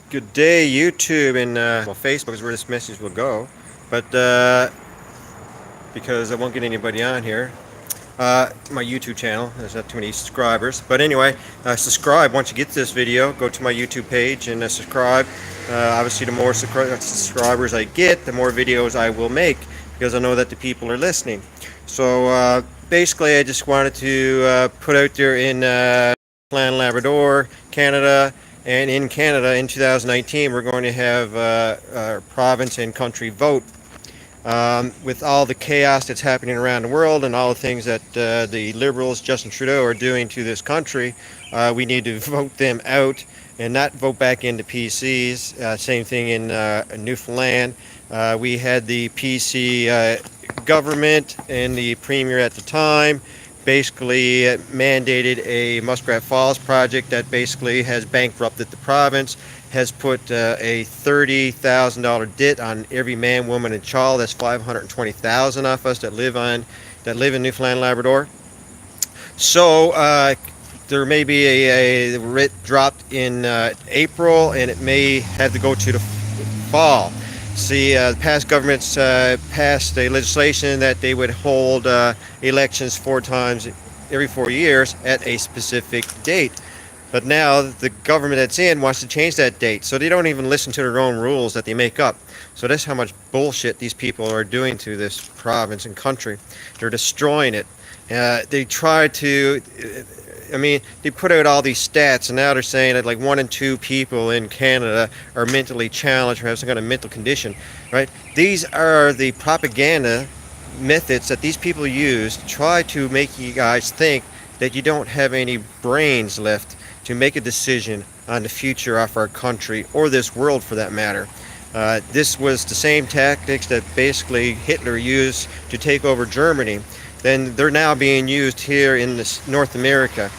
Good day, YouTube, and Facebook is where this message will go. But because I won't get anybody on here, my YouTube channel, there's not too many subscribers. But anyway, subscribe once you get to this video. Go to my YouTube page and subscribe. Obviously, the more subscribers I get, the more videos I will make because I know that the people are listening. So basically, I just wanted to put out there in Newfoundland, Labrador, Canada. And in Canada, in 2019, we're going to have our province and country vote. With all the chaos that's happening around the world and all the things that the Liberals, Justin Trudeau, are doing to this country, we need to vote them out and not vote back into PCs. Same thing in Newfoundland. We had the PC government and the premier at the time basically mandated a Muskrat Falls project that basically has bankrupted the province, has put a $30,000 debt on every man, woman, and child. That's 520,000 of us that live in Newfoundland, Labrador. So there may be a writ dropped in April, and it may have to go to the fall. See, past governments passed a legislation that they would hold elections 4 times every 4 years at a specific date. But now the government that's in wants to change that date, so they don't even listen to their own rules that they make up. So that's how much bullshit these people are doing to this province and country. They're destroying it. They try to, they put out all these stats, and now they're saying that like 1 in 2 people in Canada are mentally challenged or have some kind of mental condition, right? These are the propaganda methods that these people use to try to make you guys think that you don't have any brains left to make a decision on the future of our country or this world for that matter. This was the same tactics that basically Hitler used to take over Germany. Then they're now being used here in North America,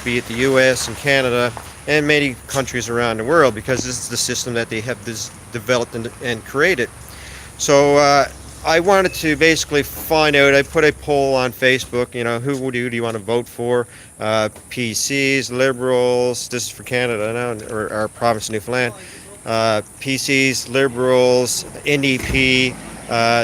be it the US and Canada and many countries around the world, because this is the system that they have developed and created. So I wanted to basically find out. I put a poll on Facebook, who do you want to vote for? PCs, Liberals, this is for Canada now, or our province of Newfoundland. PCs, Liberals, NDP,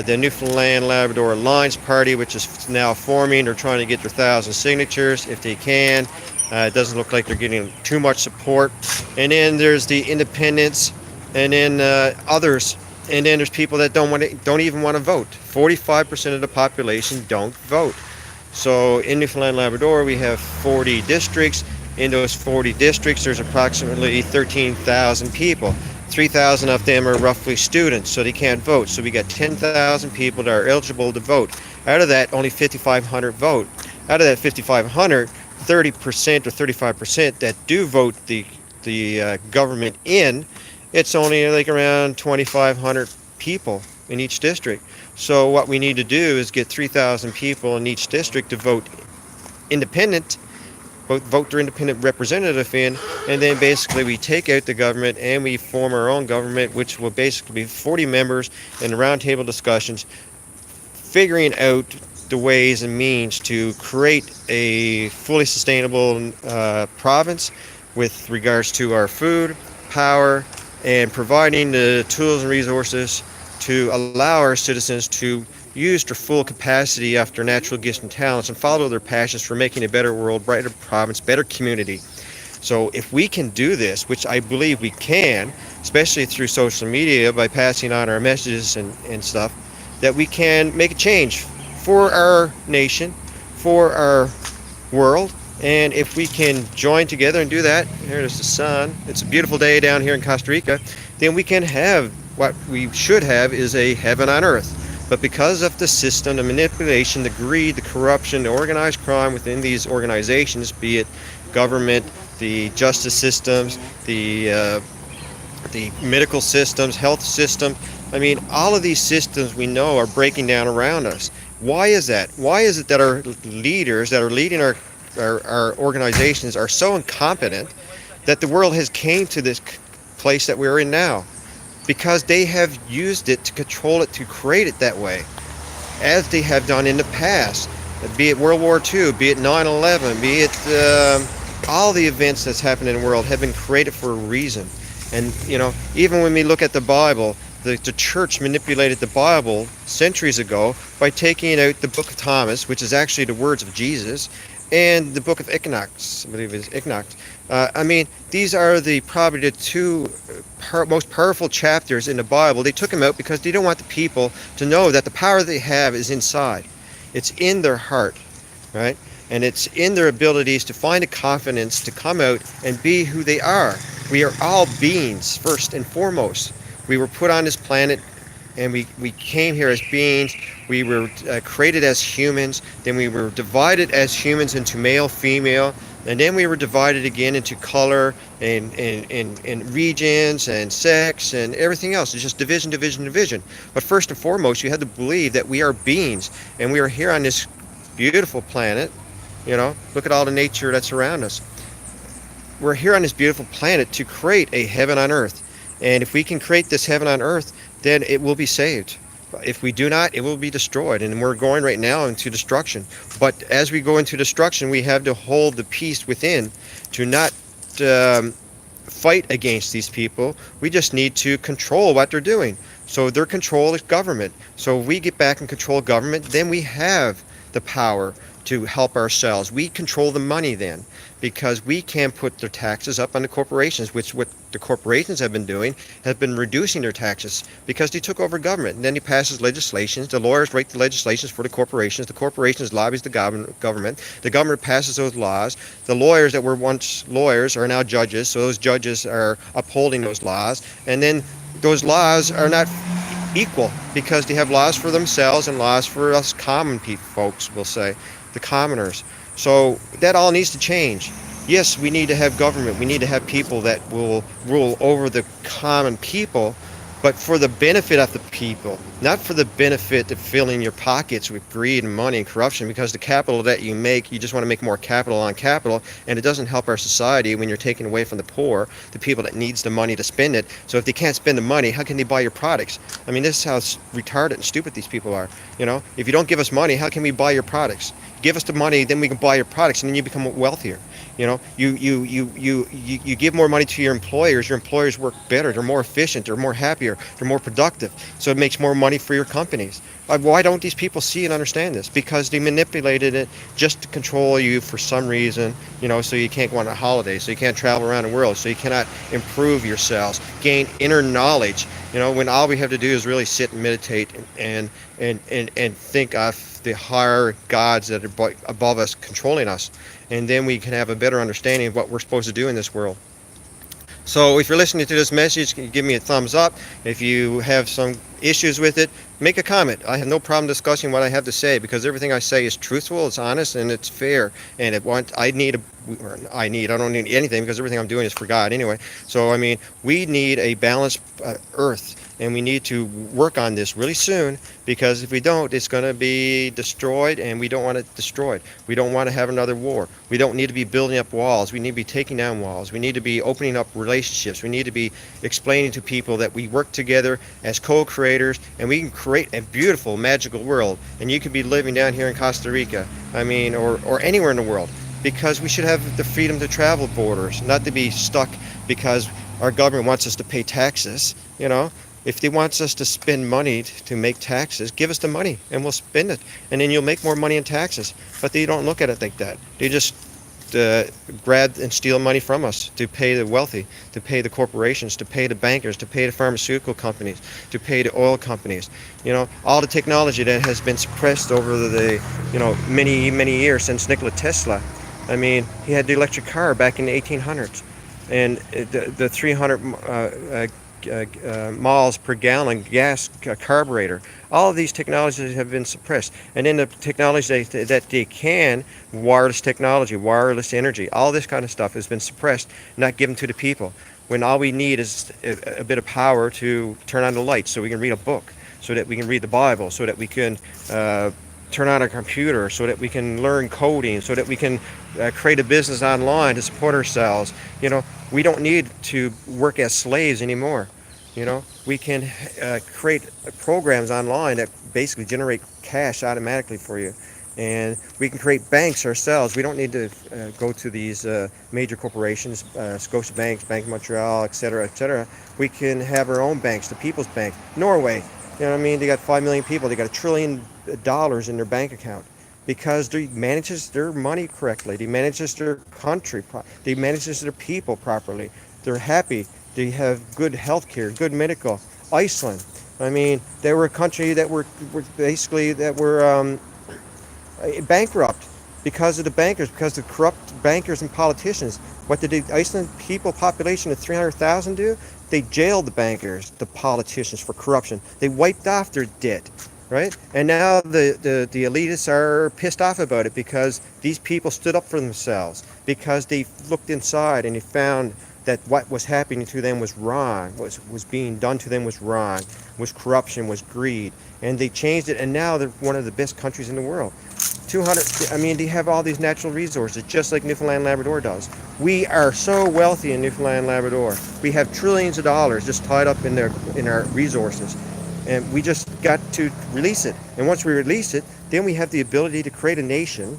the Newfoundland Labrador Alliance Party, which is now forming. They're trying to get their 1,000 signatures if they can. It doesn't look like they're getting too much support. And then there's the independents, and then others. And then there's people that don't even want to vote. 45% of the population don't vote. So in Newfoundland Labrador, we have 40 districts. In those 40 districts, there's approximately 13,000 people. 3,000 of them are roughly students, so they can't vote. So we got 10,000 people that are eligible to vote. Out of that, only 5,500 vote. Out of that 5,500, 30% or 35% that do vote the government in, it's only like around 2,500 people in each district. So what we need to do is get 3,000 people in each district to vote independent, vote their independent representative in, and then basically we take out the government and we form our own government, which will basically be 40 members in roundtable discussions, figuring out the ways and means to create a fully sustainable province with regards to our food, power, and providing the tools and resources to allow our citizens to use their full capacity of their natural gifts and talents and follow their passions for making a better world, brighter province, better community. So if we can do this, which I believe we can, especially through social media by passing on our messages and stuff, that we can make a change for our nation, for our world. And if we can join together and do that, here's the sun, it's a beautiful day down here in Costa Rica, then we can have what we should have is a heaven on earth. But because of the system, the manipulation, the greed, the corruption, the organized crime within these organizations, be it government, the justice systems, the medical systems, health system, all of these systems we know are breaking down around us. Why is that? Why is it that our leaders that are leading our organizations are so incompetent that the world has came to this place that we're in now? Because they have used it to control it, to create it that way, as they have done in the past, be it World War II, be it 9/11, be it all the events that's happened in the world have been created for a reason. And even when we look at the Bible, the church manipulated the Bible centuries ago by taking out the book of Thomas, which is actually the words of Jesus, and the book of Enoch, I believe it is Enoch. These are probably the two most powerful chapters in the Bible. They took them out because they don't want the people to know that the power they have is inside. It's in their heart, right? And it's in their abilities to find the confidence to come out and be who they are. We are all beings, first and foremost. We were put on this planet and we came here as beings. We were created as humans. Then we were divided as humans into male, female. And then we were divided again into color and regions and sex and everything else. It's just division, division, division. But first and foremost, you have to believe that we are beings and we are here on this beautiful planet. Look at all the nature that's around us. We're here on this beautiful planet to create a heaven on earth. And if we can create this heaven on earth, then it will be saved. If we do not, it will be destroyed. And we're going right now into destruction. But as we go into destruction, we have to hold the peace within to not fight against these people. We just need to control what they're doing. So their control is government. So if we get back and control government, then we have the power to help ourselves. We control the money then, because we can put their taxes up on the corporations, which what the corporations have been doing has been reducing their taxes because they took over government. And then he passes legislations. The lawyers write the legislations for the corporations lobbies the government. The government passes those laws. The lawyers that were once lawyers are now judges, so those judges are upholding those laws. And then those laws are not equal because they have laws for themselves and laws for us common people, folks will say, the commoners. So that all needs to change. Yes, we need to have government. We need to have people that will rule over the common people, but for the benefit of the people, not for the benefit of filling your pockets with greed and money and corruption, because the capital that you make, you just want to make more capital on capital, and it doesn't help our society when you're taking away from the poor, the people that needs the money to spend it. So if they can't spend the money, how can they buy your products? This is how retarded and stupid these people are. If you don't give us money, how can we buy your products? Give us the money, then we can buy your products, and then you become wealthier. You give more money to your employers work better, they're more efficient, they're more happier, they're more productive, so it makes more money for your companies. Why don't these people see and understand this? Because they manipulated it just to control you for some reason, so you can't go on a holiday, so you can't travel around the world, so you cannot improve yourselves, gain inner knowledge, when all we have to do is really sit and meditate and think of the higher gods that are above us controlling us, and then we can have a better understanding of what we're supposed to do in this world. So if you're listening to this message, give me a thumbs up. If you have some issues with it, make a comment. I have no problem discussing what I have to say, because everything I say is truthful, it's honest, and it's fair. And I don't need anything, because everything I'm doing is for God anyway. So we need a balanced earth, and we need to work on this really soon, because if we don't, it's going to be destroyed, and we don't want it destroyed. We don't want to have another war. We don't need to be building up walls. We need to be taking down walls. We need to be opening up relationships. We need to be explaining to people that we work together as co-creators, and we can create a beautiful, magical world. And you could be living down here in Costa Rica, or anywhere in the world, because we should have the freedom to travel borders, not to be stuck because our government wants us to pay taxes. If they want us to spend money to make taxes, give us the money and we'll spend it, and then you'll make more money in taxes. But they don't look at it like that. They just grab and steal money from us to pay the wealthy, to pay the corporations, to pay the bankers, to pay the pharmaceutical companies, to pay the oil companies. All the technology that has been suppressed over the many, many years since Nikola Tesla. He had the electric car back in the 1800s, and the 300 miles per gallon gas carburetor. All of these technologies have been suppressed. And then the technology that they can, wireless technology, wireless energy, all this kind of stuff has been suppressed, not given to the people. When all we need is a bit of power to turn on the lights so we can read a book, so that we can read the Bible, so that we can turn on a computer, so that we can learn coding, so that we can create a business online to support ourselves. We don't need to work as slaves anymore. We can create programs online that basically generate cash automatically for you. And we can create banks ourselves. We don't need to go to these major corporations, Scotiabank, Bank of Montreal, et cetera. We can have our own banks, the People's Bank. Norway, you know what I mean? They got 5 million people. They got $1 trillion in their bank account because they manages their money correctly. They manages their country. They manages their people properly. They're happy. They have good health care, good medical. Iceland, I mean, they were a country that were basically that were bankrupt because of the bankers, because of the corrupt bankers and politicians. What did the Iceland people population of 300,000 do? They jailed the bankers, the politicians for corruption. They wiped off their debt, right? And now the elitists are pissed off about it because these people stood up for themselves, because they looked inside and they found that what was happening to them was wrong, was being done to them was wrong, was corruption, was greed. And they changed it, and now they're one of the best countries in the world. 200, I mean, they have all these natural resources, just like Newfoundland and Labrador does. We are so wealthy in Newfoundland and Labrador. We have trillions of dollars just tied up in our resources. And we just got to release it. And once we release it, then we have the ability to create a nation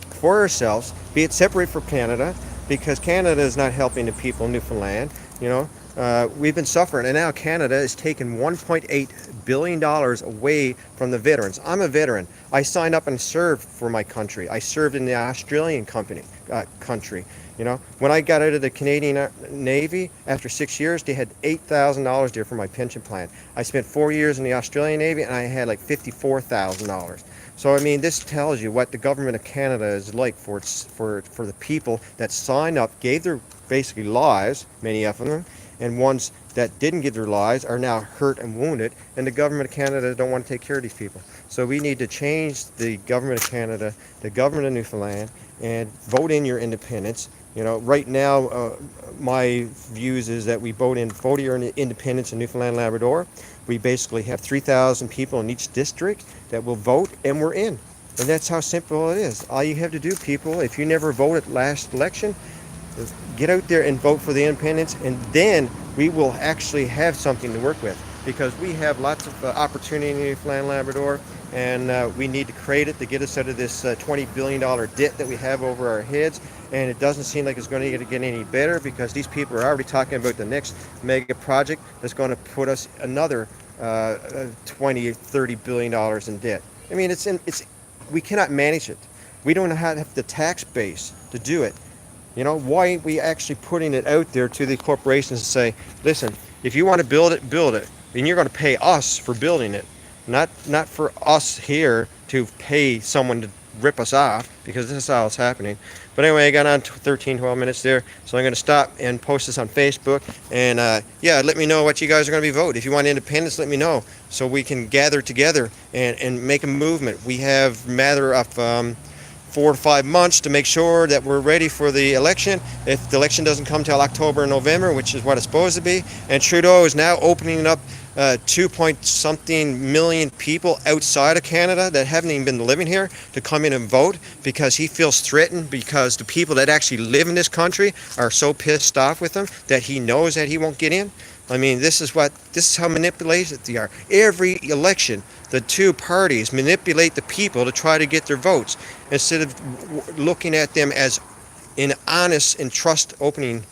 for ourselves, be it separate from Canada, because Canada is not helping the people in Newfoundland. You know, we've been suffering, and now Canada is taking $1.8 billion away from the veterans. I'm a veteran. I signed up and served for my country. I served in the Australian country. You know, when I got out of the Canadian Navy after 6 years, they had $8,000 there for my pension plan. I spent 4 years in the Australian Navy, and I had like $54,000. So I mean, this tells you what the government of Canada is like for the people that signed up, gave their basically lives, many of them, and ones that didn't give their lives are now hurt and wounded, and the government of Canada don't want to take care of these people. So we need to change the government of Canada, the government of Newfoundland, and vote in your independence. You know, right now, my views is that we vote your independence in Newfoundland and Labrador. We basically have 3,000 people in each district that will vote, and we're in. And that's how simple it is. All you have to do, people, if you never voted last election, is get out there and vote for the independence, and then we will actually have something to work with, because we have lots of opportunity in Newfoundland and Labrador, and we need to create it to get us out of this $20 billion debt that we have over our heads. And it doesn't seem like it's going to get any better, because these people are already talking about the next mega project that's going to put us another $20-30 billion in debt. I mean, we cannot manage it. We don't have the tax base to do it. You know, why aren't we actually putting it out there to the corporations and say, listen, if you want to build it, and you're going to pay us for building it, not for us here to pay someone to rip us off, because this is how it's happening. But anyway, I got on 12 minutes there, so I'm going to stop and post this on Facebook. And yeah, let me know what you guys are going to be voting. If you want independence, let me know, so we can gather together and make a movement. We have a matter of 4 to 5 months to make sure that we're ready for the election. If the election doesn't come till October and November, which is what it's supposed to be, and Trudeau is now opening up 2-point-something million people outside of Canada that haven't even been living here to come in and vote, because he feels threatened, because the people that actually live in this country are so pissed off with him that he knows that he won't get in. I mean, this is how manipulated they are. Every election, the two parties manipulate the people to try to get their votes, instead of looking at them as an honest and trust opening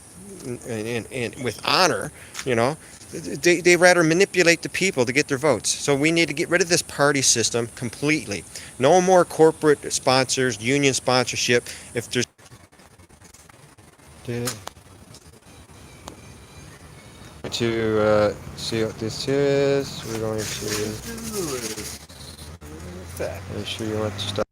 and with honor, you know. They rather manipulate the people to get their votes. So we need to get rid of this party system completely. No more corporate sponsors, union sponsorship. If there's to see what this is, we're going to make sure you want to stop.